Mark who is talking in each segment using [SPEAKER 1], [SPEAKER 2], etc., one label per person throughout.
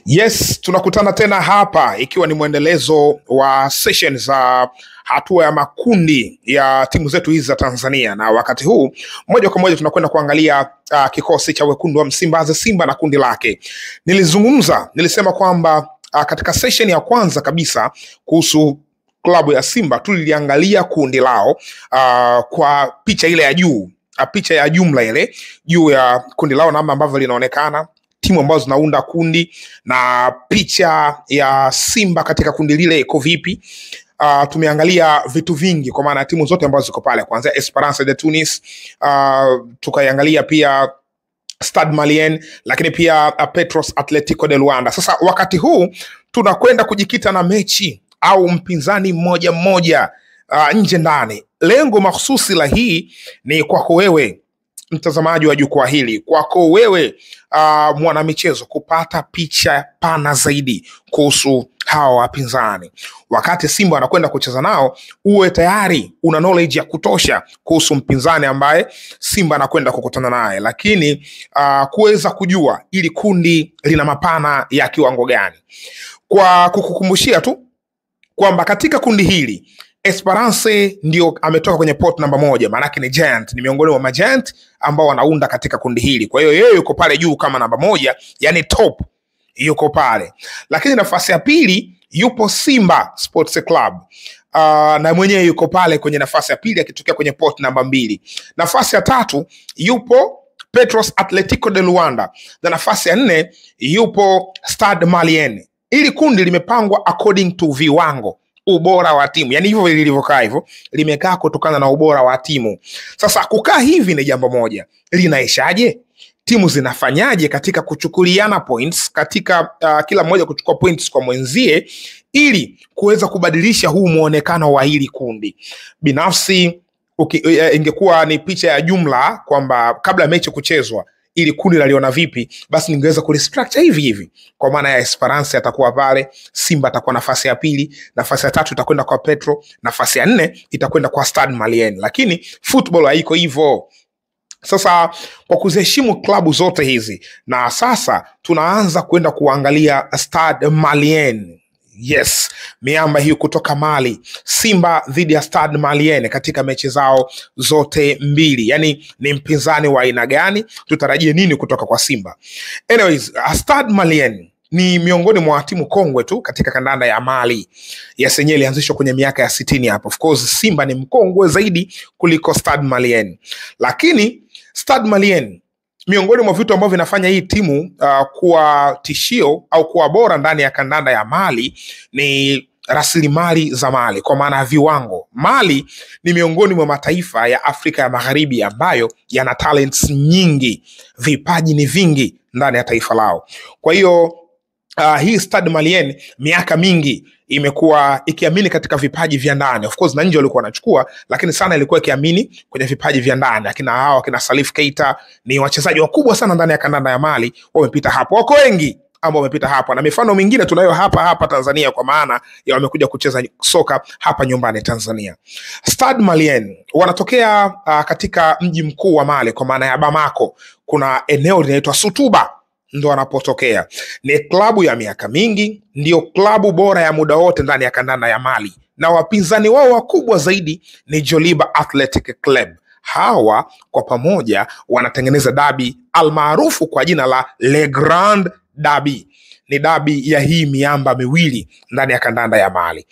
[SPEAKER 1] Yes, tunakutana tena hapa ikiwa ni mwendelezo wa session za hatua ya makundi ya timu zetu hizi za Tanzania, na wakati huu moja kwa moja tunakwenda kuangalia kikosi cha wekundu wa Msimbazi Simba na kundi lake. Nilisema kwamba katika session ya kwanza kabisa kuhusu klabu ya Simba tuliliangalia kundi lao kwa picha ile ya juu, picha ya jumla ile juu ya kundi lao, namna ambavyo linaonekana, timu ambazo zinaunda kundi na picha ya Simba katika kundi lile iko vipi. Tumeangalia vitu vingi kwa maana timu zote ambazo ziko pale, kuanzia Esperance de Tunis, tukaiangalia pia Stade Malien, lakini pia Petros Atletico de Luanda. Sasa wakati huu tunakwenda kujikita na mechi au mpinzani mmoja mmoja nje ndani. Lengo mahususi la hii ni kwako wewe mtazamaji wa jukwaa hili, kwako wewe mwanamichezo, kupata picha pana zaidi kuhusu hawa wapinzani. Wakati Simba anakwenda kucheza nao, uwe tayari una knowledge ya kutosha kuhusu mpinzani ambaye Simba anakwenda kukutana naye, lakini kuweza kujua ili kundi lina mapana ya kiwango gani. Kwa kukukumbushia tu kwamba katika kundi hili Esperance ndio ametoka kwenye pot namba 1, maana yake ni Giant, ni miongoni mwa Magiant ambao wanaunda katika kundi hili. Kwa hiyo yeye yuko pale juu kama namba 1, yani top, yuko pale. Lakini nafasi ya pili yupo Simba Sports Club, na mwenyewe yuko pale kwenye nafasi ya pili akitokea kwenye pot namba 2. Nafasi ya tatu yupo Petros Atletico de Luanda, na nafasi ya 4 yupo Stade Malien. Ili kundi limepangwa according to viwango, ubora wa timu, yani hivyo lilivyokaa hivyo limekaa kutokana na ubora wa timu. Sasa kukaa hivi ni jambo moja, linaishaje? Timu zinafanyaje katika kuchukuliana points, katika kila mmoja kuchukua points kwa mwenzie, ili kuweza kubadilisha huu muonekano wa hili kundi. Binafsi ingekuwa ni picha ya jumla kwamba kabla mechi kuchezwa ili kundi laliona vipi, basi ningeweza kulistructure hivi. Kwa maana ya Esperance atakuwa pale, Simba atakuwa nafasi ya pili, nafasi ya 3 itakwenda kwa Petro, nafasi ya 4 itakwenda kwa Stade Malien. Lakini football haiko hivyo. Sasa kwa kuziheshimu klabu zote hizi, na sasa tunaanza kwenda kuangalia Stade Malien. Yes, miamba hiyo kutoka Mali, Simba dhidi ya Stade Malien katika mechi zao zote mbili. Yani ni mpinzani wa aina gani? Tutarajie nini kutoka kwa Simba? Anyways, Stade Malien ni miongoni mwa timu kongwe tu katika kandanda ya Mali. Yes, yenyewe ilianzishwa kwenye miaka ya 60 hapo. Of course Simba ni mkongwe zaidi kuliko Stade Malien. Lakini Stade Malien, miongoni mwa vitu ambavyo vinafanya hii timu kuwa tishio au kuwa bora ndani ya kandanda ya Mali ni rasilimali za Mali, kwa maana ya viwango. Mali ni miongoni mwa mataifa ya Afrika ya Magharibi ambayo yana talents nyingi, vipaji ni vingi ndani ya taifa lao. Kwa hiyo hii Stade Malien miaka mingi imekuwa ikiamini katika vipaji vya ndani. Of course na nje walikuwa wanachukua, lakini sana ilikuwa ikiamini kwenye vipaji vya ndani. Akina hao, akina Salif Keita ni wachezaji wakubwa sana ndani ya kandanda ya Mali, wamepita hapo. Wako wengi ambao wamepita hapo, na mifano mingine tunayo hapa Tanzania, kwa maana ya wamekuja kucheza soka hapa nyumbani Tanzania. Stade Malien wanatokea katika mji mkuu wa Mali, kwa maana ya Bamako. Kuna eneo linaitwa Sutuba ndo wanapotokea. Ni klabu ya miaka mingi, ndio klabu bora ya muda wote ndani ya kandanda ya Mali, na wapinzani wao wakubwa zaidi ni Joliba Athletic Club. Hawa kwa pamoja wanatengeneza dabi almaarufu kwa jina la Le Grand Derby. Ni dabi ya hii miamba miwili ndani ya kandanda ya Mali.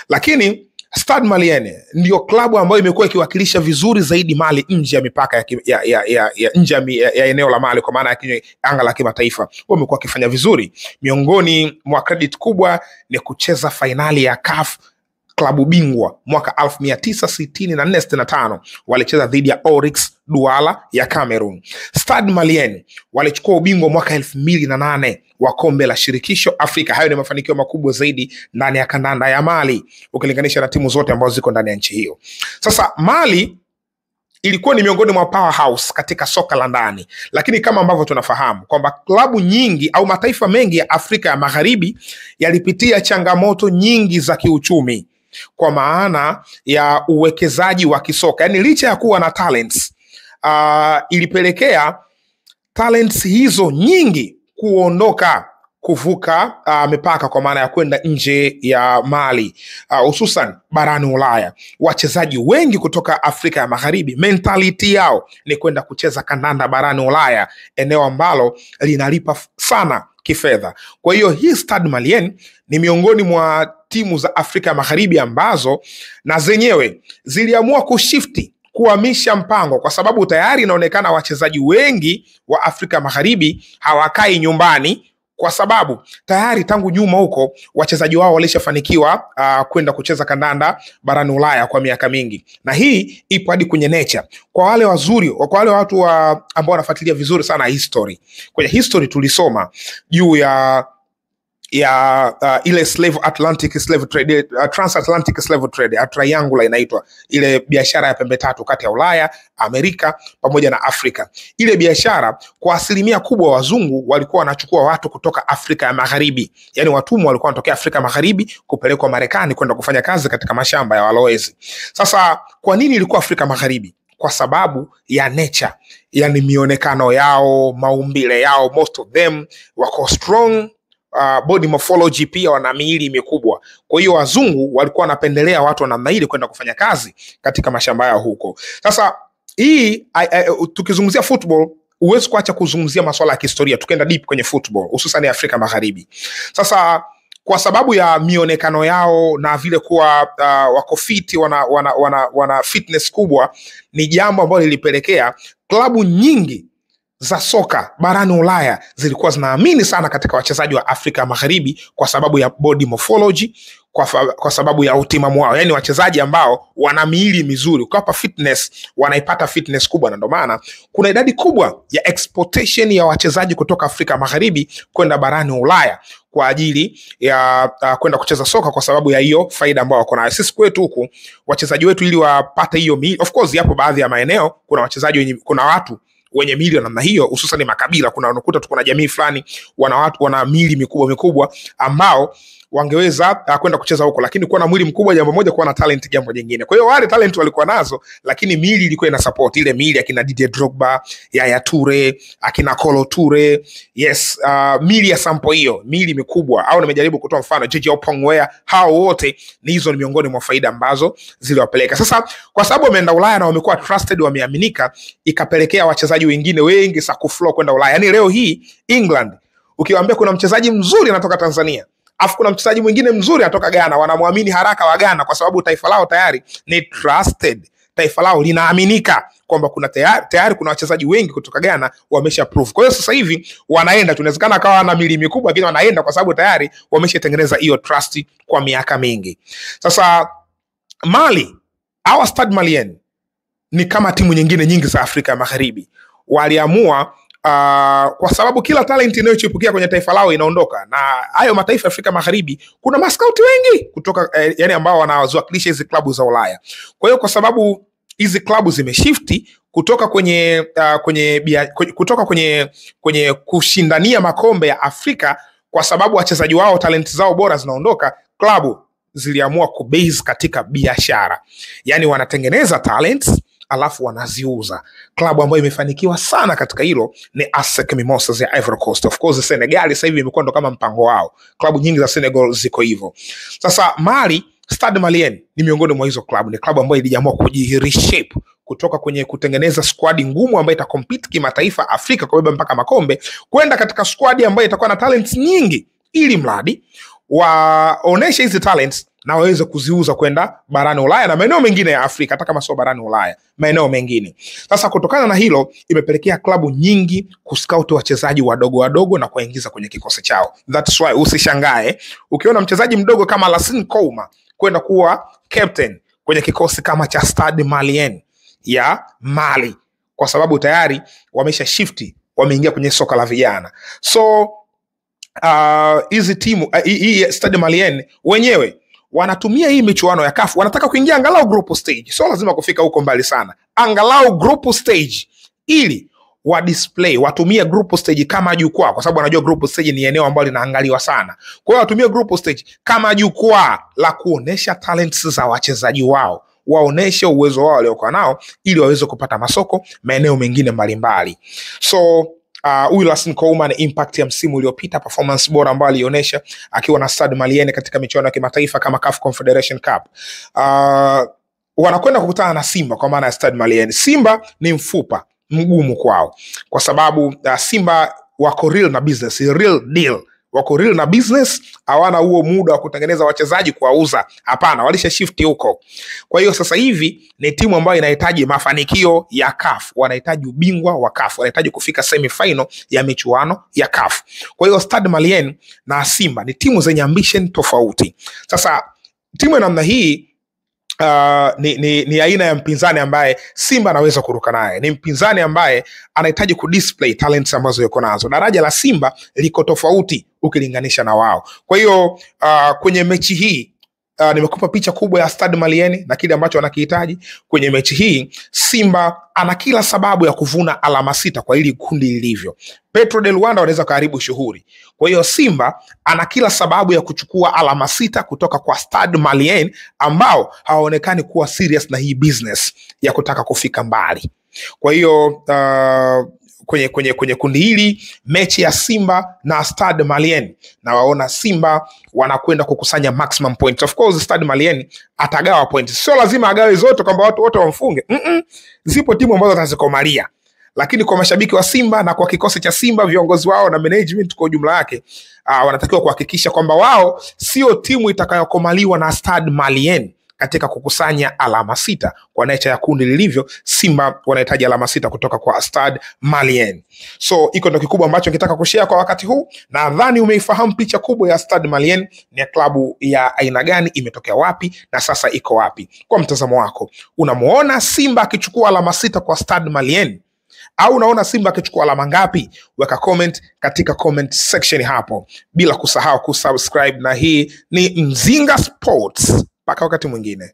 [SPEAKER 1] Lakini Stade Malien ndio klabu ambayo imekuwa ikiwakilisha vizuri zaidi Mali nje ya mipaka ya eneo la Mali, kwa maana ya anga la kimataifa. Wamekuwa wakifanya vizuri. Miongoni mwa credit kubwa ni kucheza fainali ya CAF klabu bingwa mwaka 1964-65, walicheza dhidi ya Oryx Douala ya Cameroon. Stade Malien walichukua ubingwa mwaka 2008 wa kombe la shirikisho Afrika. Hayo ni mafanikio makubwa zaidi ndani ya kandanda ya Mali ukilinganisha na timu zote ambazo ziko ndani ya nchi hiyo. Sasa Mali ilikuwa ni miongoni mwa powerhouse katika soka la ndani, lakini kama ambavyo tunafahamu kwamba klabu nyingi au mataifa mengi ya Afrika ya Magharibi yalipitia changamoto nyingi za kiuchumi, kwa maana ya uwekezaji wa kisoka. Yani licha ya kuwa na talents, ilipelekea talents hizo nyingi kuondoka kuvuka mipaka kwa maana ya kwenda nje ya Mali, hususan barani Ulaya. Wachezaji wengi kutoka Afrika ya Magharibi mentality yao ni kwenda kucheza kandanda barani Ulaya, eneo ambalo linalipa sana kifedha. Kwa hiyo hii Stade Malien ni miongoni mwa timu za Afrika ya Magharibi ambazo na zenyewe ziliamua kushifti, kuhamisha mpango, kwa sababu tayari inaonekana wachezaji wengi wa Afrika Magharibi hawakai nyumbani, kwa sababu tayari tangu nyuma huko wachezaji wao walishafanikiwa kwenda kucheza kandanda barani Ulaya kwa miaka mingi, na hii ipo hadi kwenye nature. Kwa wale wazuri, kwa wale watu ambao wanafuatilia vizuri sana history, kwenye history tulisoma juu ya ile transatlantic slave trade, triangle inaitwa, ile biashara ya pembe tatu kati ya Ulaya, Amerika pamoja na Afrika. Ile biashara kwa asilimia kubwa wazungu walikuwa wanachukua watu kutoka Afrika ya Magharibi, yani watumwa walikuwa wanatokea Afrika Magharibi kupelekwa Marekani kwenda kufanya kazi katika mashamba ya walowezi. Sasa kwa nini ilikuwa Afrika Magharibi? Kwa sababu ya nature, yani mionekano yao, maumbile yao, most of them wako strong, body morphology, pia wana miili mikubwa. Kwa hiyo wazungu walikuwa wanapendelea watu wa namna ile kwenda kufanya kazi katika mashamba yao huko. Sasa hii tukizungumzia football, huwezi kuacha kuzungumzia masuala ya kihistoria, tukaenda deep kwenye football hususan Afrika Magharibi. Sasa kwa sababu ya mionekano yao na vile kuwa wako fit, wana fitness kubwa, ni jambo ambalo lilipelekea klabu nyingi za soka barani Ulaya zilikuwa zinaamini sana katika wachezaji wa Afrika Magharibi kwa sababu ya body morphology, kwa sababu ya utimamu wao, yani wachezaji ambao wana miili mizuri, ukawapa fitness wanaipata fitness kubwa, na ndio maana kuna idadi kubwa ya exportation ya wachezaji kutoka Afrika Magharibi kwenda barani Ulaya kwa ajili ya kwenda kucheza soka, kwa sababu ya hiyo faida ambayo wako nayo. Sisi kwetu huku wachezaji wetu ili wapate hiyo miili, of course yapo baadhi ya maeneo kuna wachezaji wenye, kuna watu wenye mili namna hiyo, hususan makabila. Kuna unakuta tuko na jamii fulani wana mili mikubwa ambao wangeweza kwenda kucheza huko, lakini kuwa na mwili mkubwa jambo moja, kuwa na talent jambo jingine. Kwa hiyo wale talent walikuwa nazo, lakini mili ilikuwa ina support ile mili akina Didier Drogba, Yaya Toure, akina Kolo Toure, yes, mili ya sample hiyo, mili mikubwa. Au nimejaribu kutoa mfano Gigi Opongwea, hao wote ni miongoni mwa faida ambazo ziliwapeleka. Sasa kwa sababu wameenda Ulaya na wamekuwa trusted, wameaminika, ikapelekea wachezaji wengine wengi sa kuflow kwenda Ulaya. Yani leo hii England ukiwaambia kuna mchezaji mzuri anatoka Tanzania, afu kuna mchezaji mwingine mzuri anatoka Ghana, wanamwamini haraka wa Ghana, kwa sababu taifa lao tayari ni trusted, taifa lao linaaminika kwamba kuna tayari kuna wachezaji wengi kutoka Ghana wamesha prove. Kwa hiyo sasa hivi wanaenda, tunawezekana kawa na milimi mikubwa, lakini wanaenda kwa sababu tayari wameshatengeneza hiyo trust kwa miaka mingi. Sasa Mali, our Stade Malien ni kama timu nyingine nyingi za Afrika ya Magharibi, waliamua kwa sababu kila talent inayochipukia kwenye taifa lao inaondoka, na hayo mataifa ya Afrika Magharibi kuna maskauti wengi kutoka yani ambao wanawakilisha hizi klabu za Ulaya. Kwa hiyo kwa sababu hizi klabu zimeshifti kutoka kwenye kushindania makombe ya Afrika, kwa sababu wachezaji wao talent zao bora zinaondoka, klabu ziliamua kubase katika biashara, yani wanatengeneza talents alafu wanaziuza. Klabu ambayo imefanikiwa sana katika hilo ni ASEC Mimosas ya Ivory Coast. Of course Senegal sasa hivi imekuwa ndo kama mpango wao, klabu nyingi za Senegal ziko hivyo. Sasa Mali, Stade Malien ni miongoni mwa hizo klabu, ni klabu ambayo iliamua kujireshape kutoka kwenye kutengeneza squad ngumu ambayo itakompete kimataifa Afrika kubeba mpaka makombe, kwenda katika squad ambayo itakuwa na talents nyingi, ili mradi waoneshe hizi talents na waweze kuziuza kwenda barani Ulaya na maeneo mengine ya Afrika, hata kama sio barani Ulaya, maeneo mengine. Sasa kutokana na hilo imepelekea klabu nyingi kuscout wachezaji wadogo na kuingiza kwenye kikosi chao. That's why usishangae ukiona mchezaji mdogo kama Lassine Kouma kwenda kuwa captain kwenye kikosi kama cha Stade Malien ya Mali, kwa sababu tayari wamesha shifti, wameingia kwenye soka la vijana. So hizi timu hii Stade Malien wenyewe wanatumia hii michuano ya CAF, wanataka kuingia angalau group stage. So lazima kufika huko mbali sana, angalau group stage, ili wa display, watumie group stage kama jukwaa, kwa sababu wanajua group stage ni eneo ambalo linaangaliwa sana. Kwa hiyo watumie group stage kama jukwaa la kuonesha talents za wachezaji wao, waoneshe uwezo wao waliokuwa nao, ili waweze kupata masoko maeneo mengine mbalimbali. So Huyu Lassine Kouma ni impact ya msimu uliopita, performance bora ambayo alionyesha akiwa na Stade Malien katika michuano ya kimataifa kama CAF Confederation Cup. Wanakwenda kukutana na Simba kwa maana ya Stade Malien. Simba ni mfupa mgumu kwao kwa sababu Simba wako real na business, real deal. Wako real na business, hawana huo muda wa kutengeneza wachezaji kuwauza. Hapana, walisha shift huko. Kwa hiyo sasa hivi ni timu ambayo inahitaji mafanikio ya CAF, wanahitaji ubingwa wa CAF, wanahitaji kufika semi final ya michuano ya CAF. Kwa hiyo Stade Malien na Simba ni timu zenye ambition tofauti. Sasa timu ya namna hii ni aina ya mpinzani ambaye Simba anaweza kuruka naye. Ni mpinzani ambaye anahitaji kudisplay talents ambazo yuko nazo. Daraja la Simba liko tofauti ukilinganisha na wao. Kwa hiyo kwenye mechi hii nimekupa picha kubwa ya Stade Malien na kile ambacho wanakihitaji. Kwenye mechi hii Simba ana kila sababu ya kuvuna alama 6 kwa hili kundi lilivyo. Petro de Luanda wanaweza kuharibu shughuli. Kwa hiyo Simba ana kila sababu ya kuchukua alama 6 kutoka kwa Stade Malien ambao hawaonekani kuwa serious na hii business ya kutaka kufika mbali. Kwa hiyo kwenye kundi hili mechi ya Simba na Stade Malien, na waona Simba wanakwenda kukusanya maximum points. Of course Stade Malien atagawa points, sio lazima agawe zote kwamba watu wote wamfunge. Zipo timu ambazo zitazikomalia, lakini kwa mashabiki wa Simba na kwa kikosi cha Simba, viongozi wao na management kwa ujumla yake, wanatakiwa kuhakikisha kwamba wao sio timu itakayokomaliwa na Stade Malien katika kukusanya alama 6. Kwa nature ya kundi lilivyo, Simba wanahitaji alama 6 kutoka kwa Stade Malien. So iko ndo kikubwa ambacho nikitaka kushare kwa wakati huu. Nadhani umeifahamu picha kubwa ya Stade Malien, ni klabu ya aina gani, imetokea wapi na sasa iko wapi. Kwa mtazamo wako, unamuona Simba akichukua alama 6 kwa Stade Malien au unaona Simba akichukua alama ngapi? Weka comment katika comment section hapo, bila kusahau kusubscribe. Na hii ni Mzinga Sports. Mpaka wakati mwingine.